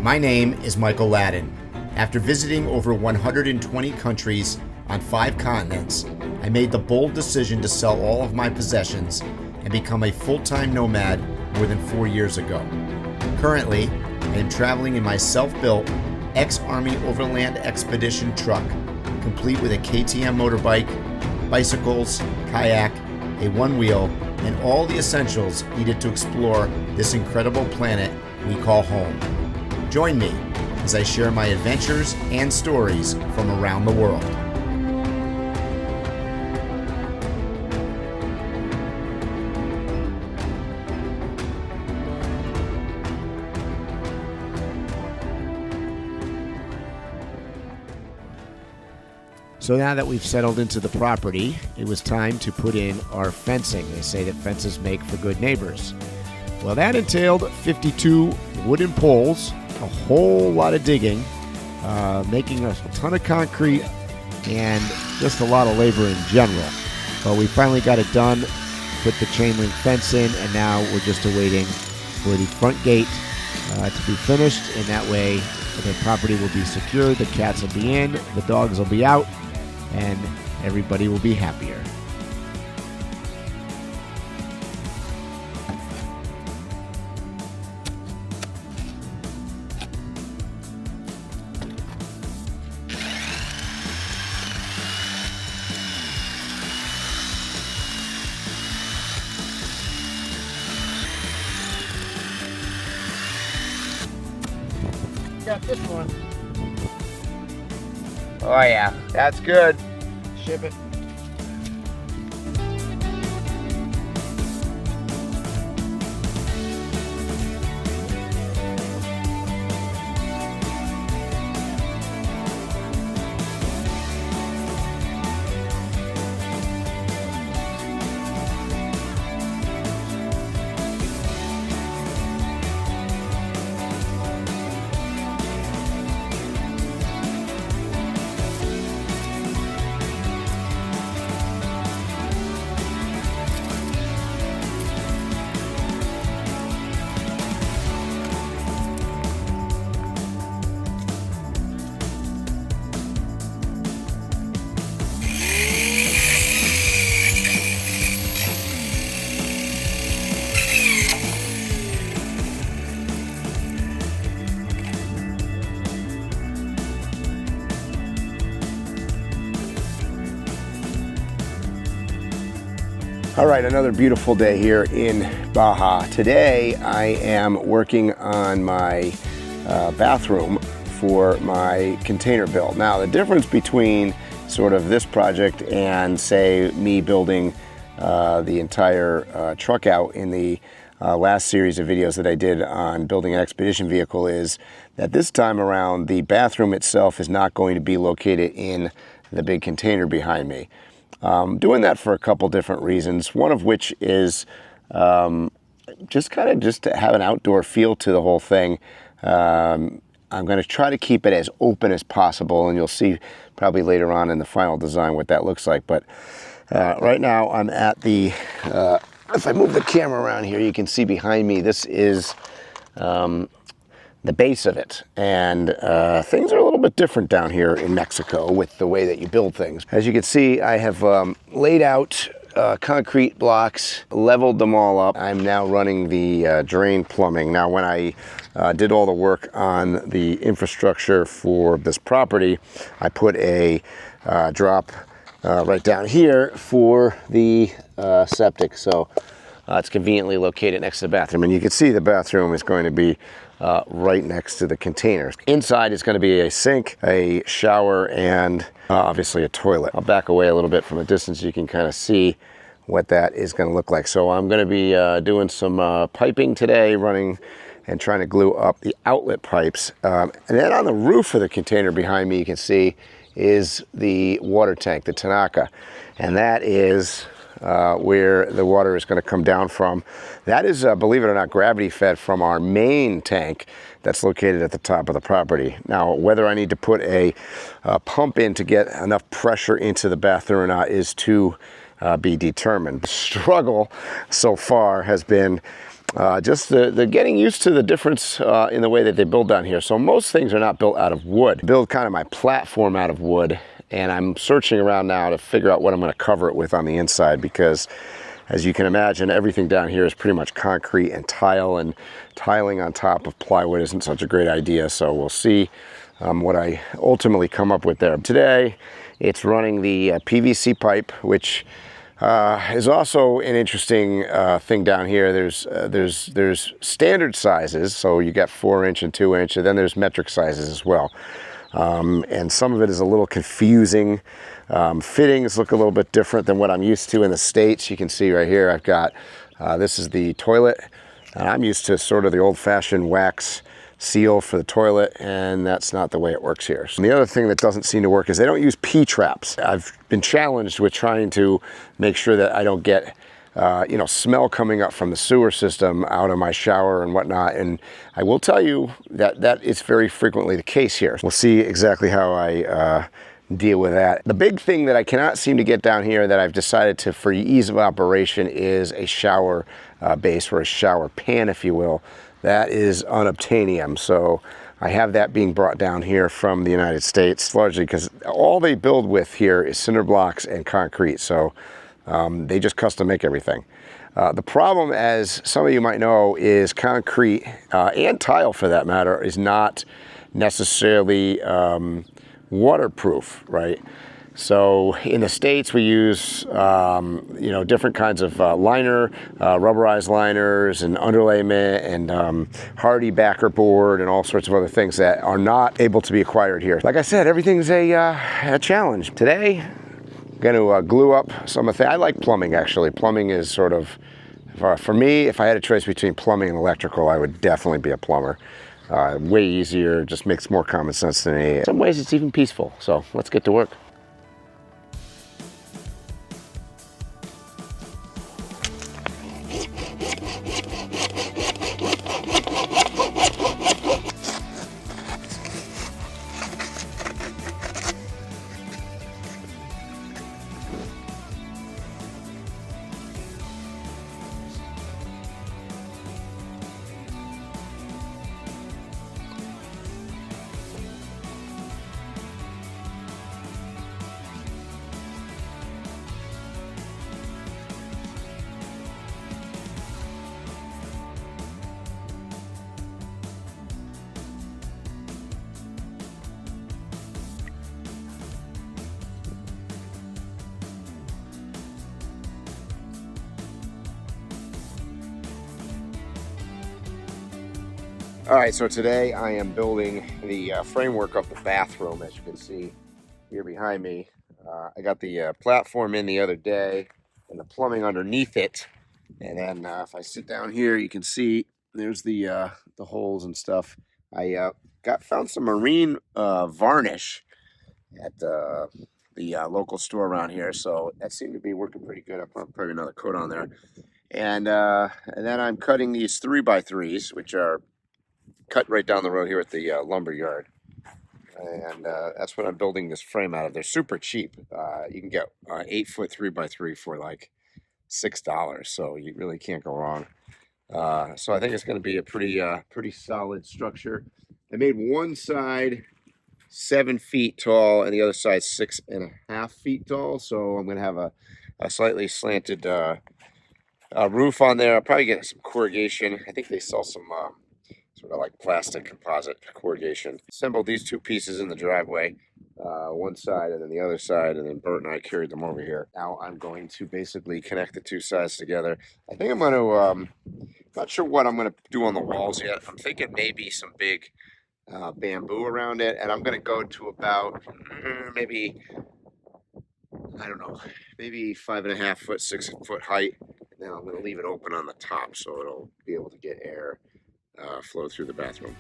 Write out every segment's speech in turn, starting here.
My name is Michael LADDEN. After visiting over 120 countries on 5 continents, I made the bold decision to sell all of my possessions and become a full-time nomad more than 4 years ago. Currently, I am traveling in my self-built ex-Army overland expedition truck, complete with a KTM motorbike, bicycles, kayak, a one-wheel, and all the essentials needed to explore this incredible planet we call home. Join me as I share my adventures and stories from around the world. So now that we've settled into the property, it was time to put in our fencing. They say that fences make for good neighbors. Well, that entailed 52 wooden poles, a whole lot of digging, making a ton of concrete, and just a lot of labor in general. But we finally got it done, put the chain link fence in, and now we're just awaiting for the front gate to be finished, and that way the property will be secure, the cats will be in, the dogs will be out, and everybody will be happier. Got this one. Oh yeah, that's good. Ship it. All right, another beautiful day here in Baja. Today I am working on my bathroom for my container build. Now the difference between sort of this project and say me building the entire truck out in the last series of videos that I did on building an expedition vehicle is that this time around the bathroom itself is not going to be located in the big container behind me. Doing that for a couple different reasons, one of which is just to have an outdoor feel to the whole thing. I'm going to try to keep it as open as possible, and you'll see probably later on in the final design what that looks like. But right now I'm at the, if I move the camera around here, you can see behind me, this is the base of it, and things are a little bit different down here in Mexico with the way that you build things. As you can see, I have laid out concrete blocks, leveled them all up. I'm now running the drain plumbing. Now when I did all the work on the infrastructure for this property, I put a drop right down here for the septic, so it's conveniently located next to the bathroom, and you can see the bathroom is going to be right next to the containers. Inside is going to be a sink, a shower, and obviously a toilet. I'll back away a little bit from a distance so you can kind of see what that is going to look like. So I'm going to be doing some piping today, running and trying to glue up the outlet pipes. And then on the roof of the container behind me, you can see is the water tank, the Tanaka. And that is where the water is going to come down from. That is, believe it or not, gravity fed from our main tank that's located at the top of the property. Now, whether I need to put a pump in to get enough pressure into the bathroom or not is to be determined. The struggle so far has been Just the getting used to the difference in the way that they build down here. So most things are not built out of wood. I build kind of my platform out of wood, and I'm searching around now to figure out what I'm going to cover it with on the inside, because as you can imagine, everything down here is pretty much concrete and tile, and tiling on top of plywood isn't such a great idea. So we'll see what I ultimately come up with there. Today, it's running the PVC pipe, which is also an interesting thing down here. There's standard sizes, so you got 4-inch and 2-inch, and then there's metric sizes as well. And some of it is a little confusing. Fittings look a little bit different than what I'm used to in the States. You can see right here, I've got, this is the toilet, and I'm used to sort of the old-fashioned wax seal for the toilet, and that's not the way it works here. And the other thing that doesn't seem to work is they don't use P-traps. I've been challenged with trying to make sure that I don't get smell coming up from the sewer system out of my shower and whatnot, and I will tell you that that is very frequently the case here. We'll see exactly how I deal with that. The big thing that I cannot seem to get down here that I've decided to, for ease of operation, is a shower base, or a shower pan, if you will. That is unobtainium, so I have that being brought down here from the United States, largely because all they build with here is cinder blocks and concrete, so they just custom make everything. The problem, as some of you might know, is concrete, and tile for that matter, is not necessarily waterproof, right? So in the States, we use different kinds of liner, rubberized liners and underlayment and hardy backer board and all sorts of other things that are not able to be acquired here. Like I said, everything's a challenge. Today, I'm going to glue up some of the things. I like plumbing, actually. Plumbing is sort of, for me, if I had a choice between plumbing and electrical, I would definitely be a plumber. Way easier, just makes more common sense to me. In some ways, it's even peaceful. So let's get to work. All right, so today I am building the framework of the bathroom, as you can see here behind me. I got the platform in the other day and the plumbing underneath it. And then if I sit down here, you can see there's the holes and stuff. I found some marine varnish at the local store around here, so that seemed to be working pretty good. I'll put another coat on there. And then I'm cutting these 3x3s, which are cut right down the road here at the lumber yard, and that's what I'm building this frame out of. They're super cheap. You can get 8-foot 3x3 for like $6, so you really can't go wrong. So I think it's going to be a pretty solid structure. I made one side 7 feet tall and the other side 6.5 feet tall, so I'm going to have a slightly slanted roof on there. I'll probably get some corrugation. I think they sell some sort of like plastic composite corrugation. Assembled these two pieces in the driveway, one side and then the other side, and then Bert and I carried them over here. Now I'm going to basically connect the two sides together. I think I'm going to, not sure what I'm going to do on the walls yet. I'm thinking maybe some big bamboo around it, and I'm going to go to about maybe, I don't know, maybe 5.5 foot, 6 foot height. And then I'm going to leave it open on the top so it'll be able to get air flow through the bathroom.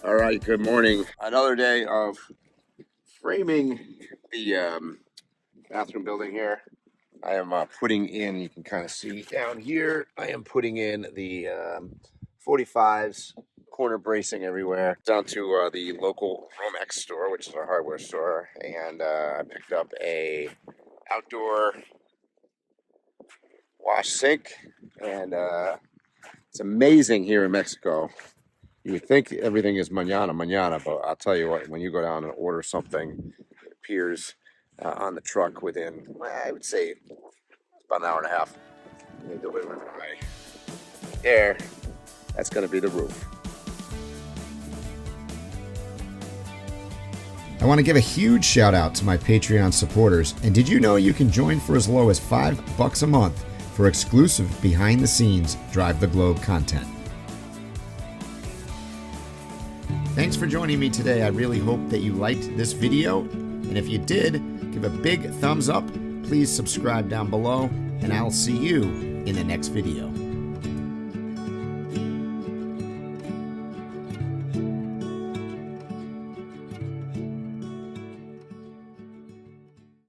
All right, good morning. Another day of framing the bathroom building here. I am putting in, you can kind of see down here, I am putting in the 45s, corner bracing everywhere. Down to the local Romex store, which is our hardware store, and I picked up a outdoor wash sink, and it's amazing here in Mexico. You would think everything is mañana, but I'll tell you what, when you go down and order something, it appears on the truck within, I would say, about an hour and a half. They deliver it right there. That's going to be the roof. I want to give a huge shout out to my Patreon supporters. And did you know you can join for as low as $5 a month for exclusive behind the scenes Drive the Globe content? Thanks for joining me today. I really hope that you liked this video. And if you did, give a big thumbs up. Please subscribe down below, and I'll see you in the next video.